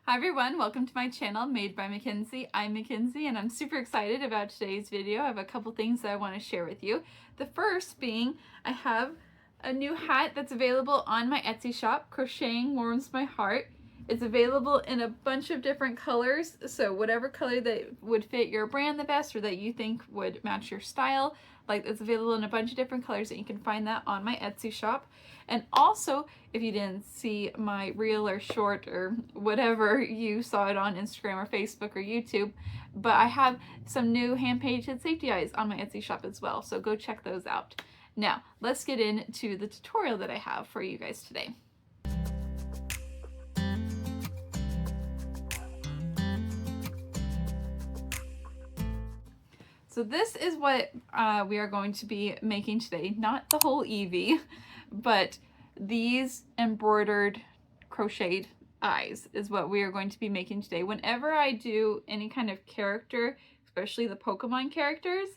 Hi everyone, welcome to my channel, Made by Mackenzie. I'm Mackenzie and I'm super excited about today's video. I have a couple things that I want to share with you. The first being, I have a new hat that's available on my Etsy shop, Crocheting Warms My Heart. It's available in a bunch of different colors, so whatever color that would fit your brand the best or that you think would match your style, like it's available in a bunch of different colors, and you can find that on my Etsy shop. And also, if you didn't see my reel or short or whatever, you saw it on Instagram or Facebook or YouTube, but I have some new hand-painted safety eyes on my Etsy shop as well, so go check those out. Now, let's get into the tutorial that I have for you guys today. So this is what we are going to be making today. Not the whole Eevee, but these embroidered crocheted eyes is what we are going to be making today. Whenever I do any kind of character, especially the Pokemon characters,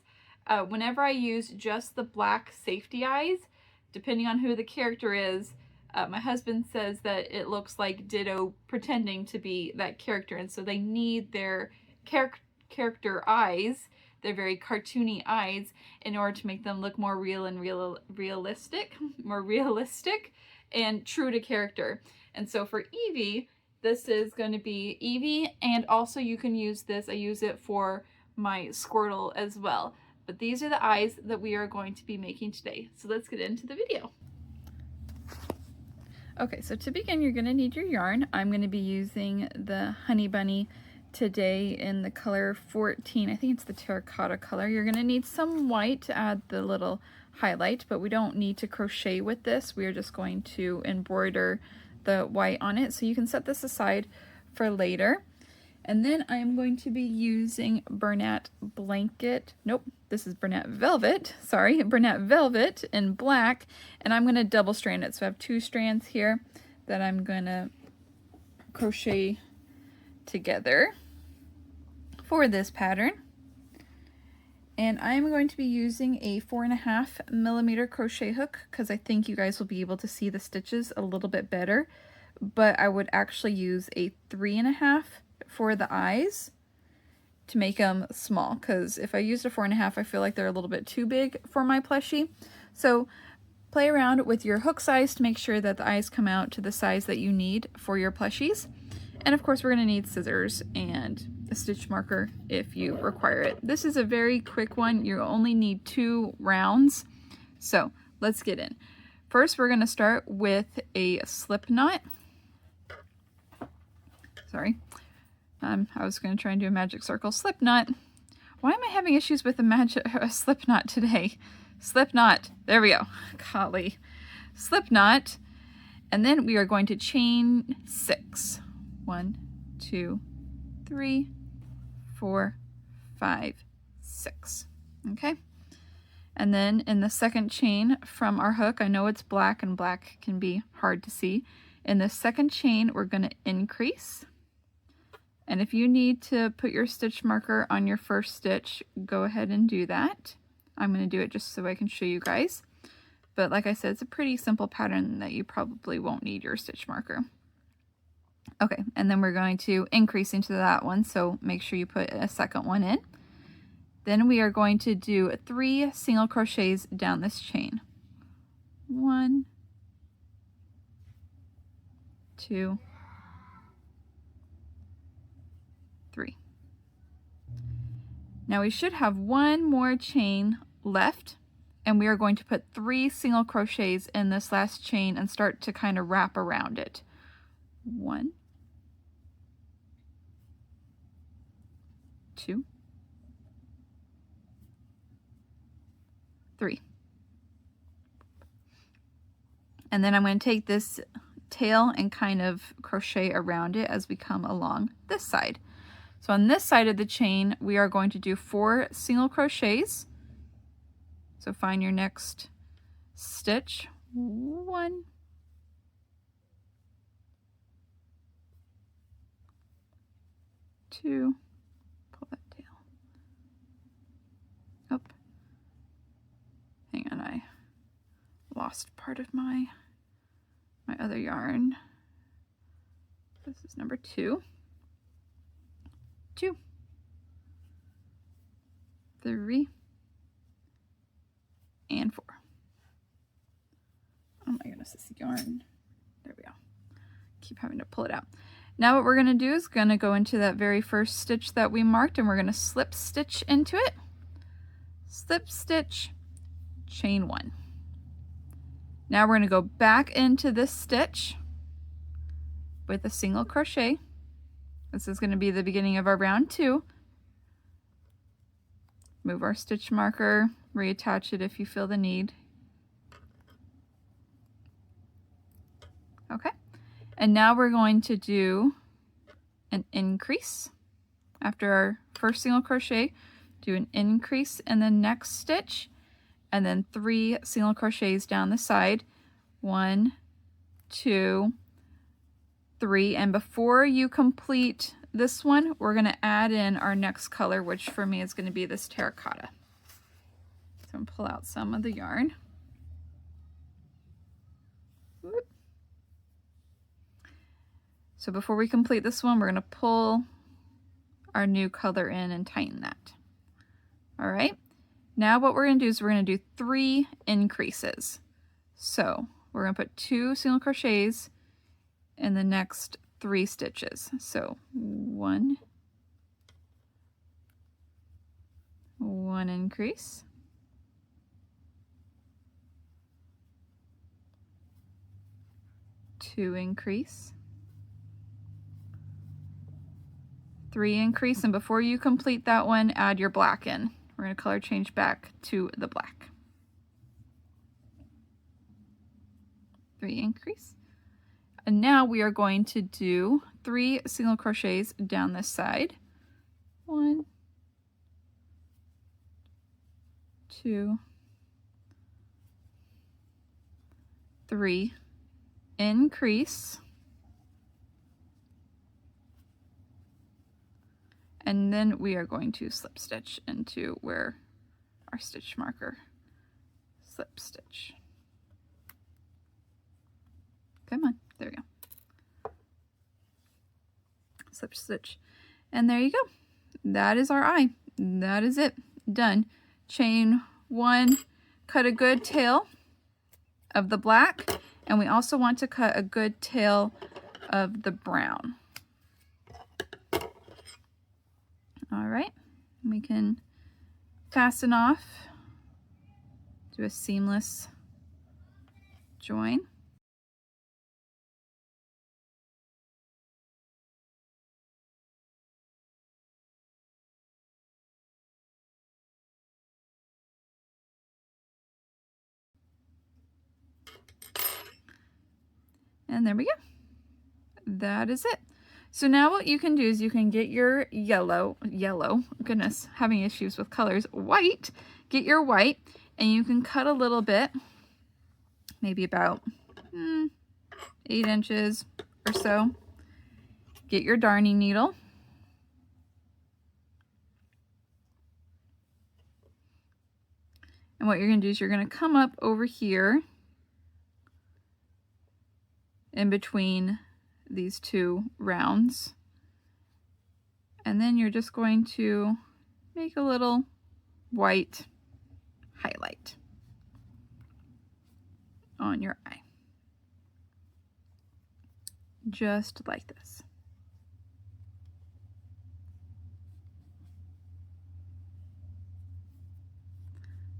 whenever I use just the black safety eyes, depending on who the character is, my husband says that it looks like Ditto pretending to be that character, and so they need their character eyes. They're very cartoony eyes in order to make them look more real and realistic and true to character. And so for Eevee, this is going to be Eevee, and also you can use this. I use it for my Squirtle as well. But these are the eyes that we are going to be making today. So let's get into the video. Okay, so to begin, you're going to need your yarn. I'm going to be using the Honey Bunny today in the color 14. I think it's the terracotta color. You're going to need some white to add the little highlight, but we don't need to crochet with this. We are just going to embroider the white on it, so you can set this aside for later. And then I'm going to be using Bernat Blanket. Nope, this is Bernat Velvet. Sorry, Bernat Velvet in black, and I'm going to double strand it. So I have two strands here that I'm going to crochet together for this pattern. And I'm going to be using a 4.5mm crochet hook because I think you guys will be able to see the stitches a little bit better, but I would actually use a 3.5 for the eyes to make them small, because if I used a 4.5, I feel like they're a little bit too big for my plushie. So play around with your hook size to make sure that the eyes come out to the size that you need for your plushies. And of course we're going to need scissors and a stitch marker if you require it. This is a very quick one. You only need 2 rounds. So let's get in. First we're going to start with a slip knot. Sorry. I was going to try and do a magic circle. Slip knot. Why am I having issues with a slip knot today? Slip knot. There we go. Golly. Slip knot. And then we are going to chain 6. 1, 2, 3, 4, 5, 6. Okay. And then in the second chain from our hook, I know it's black and black can be hard to see. In the second chain, we're going to increase. And if you need to put your stitch marker on your first stitch, go ahead and do that. I'm going to do it just so I can show you guys. But like I said, it's a pretty simple pattern that you probably won't need your stitch marker. Okay, and then we're going to increase into that one, so make sure you put a second one in. Then we are going to do 3 single crochets down this chain. 1, 2, 3. Now we should have one more chain left, and we are going to put 3 single crochets in this last chain and start to kind of wrap around it. 1, 2, 3. And then I'm going to take this tail and kind of crochet around it as we come along this side. So on this side of the chain, we are going to do 4 single crochets. So find your next stitch. 1, 2, pull that tail up. Hang on, I lost part of my other yarn. This is number 2. 2, 3, and 4. Oh my goodness, this yarn. There we go. Keep having to pull it out. Now what we're going to do is going to go into that very first stitch that we marked, and we're going to slip stitch into it. Slip stitch, chain 1. Now we're going to go back into this stitch with a single crochet. This is going to be the beginning of our round 2. Move our stitch marker, reattach it if you feel the need. Okay, and now we're going to do an increase. After our first single crochet, do an increase in the next stitch, and then 3 single crochets down the side. 1, 2, 3, and before you complete this one, we're going to add in our next color, which for me is going to be this terracotta. So I'm going to pull out some of the yarn. Whoop. So before we complete this one, we're going to pull our new color in and tighten that. All right, now what we're going to do is we're going to do 3 increases. So we're going to put 2 single crochets in the next 3 stitches. So 1 increase, 2 increase, 3 increase, and before you complete that one, add your black in. We're going to color change back to the black. 3 increase. And now we are going to do 3 single crochets down this side. 1, 2, 3, increase, and then we are going to slip stitch into where our stitch marker, slip stitch. Come on, there we go. Slip stitch, and there you go. That is our eye. That is it. Done. Chain 1, cut a good tail of the black, and we also want to cut a good tail of the brown. All right, we can fasten off, do a seamless join. And there we go. That is it. So now what you can do is you can get your yellow, goodness, having issues with colors, white, get your white, and you can cut a little bit, maybe about 8 inches or so. Get your darning needle. And what you're going to do is you're going to come up over here in between these 2 rounds, and then you're just going to make a little white highlight on your eye, just like this.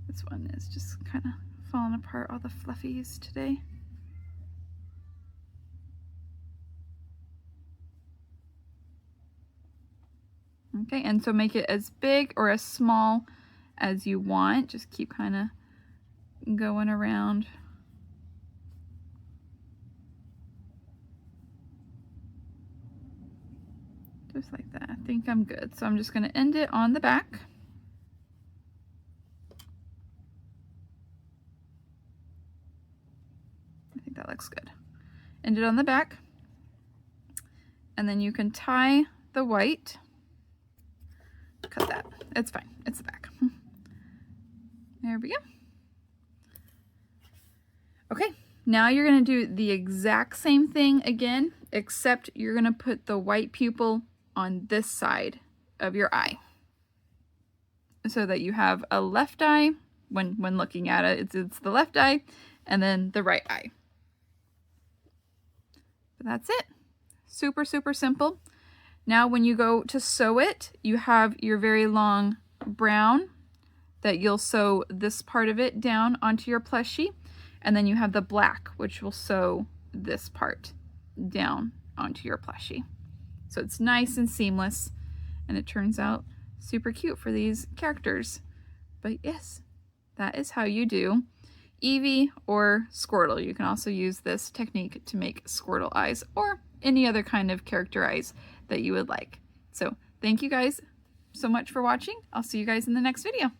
This one is just kind of falling apart, all the fluffies today. Okay, and so make it as big or as small as you want. Just keep kind of going around. Just like that. I think I'm good. So I'm just going to end it on the back. I think that looks good. End it on the back. And then you can tie the white. Cut that. It's fine. It's the back. There we go. Okay, now you're going to do the exact same thing again, except you're going to put the white pupil on this side of your eye, so that you have a left eye. When looking at it, it's the left eye and then the right eye. But that's it. Super, super simple. Now when you go to sew it, you have your very long brown that you'll sew this part of it down onto your plushie, and then you have the black, which will sew this part down onto your plushie. So it's nice and seamless, and it turns out super cute for these characters. But yes, that is how you do Eevee or Squirtle. You can also use this technique to make Squirtle eyes or any other kind of character eyes that you would like. So thank you guys so much for watching. I'll see you guys in the next video.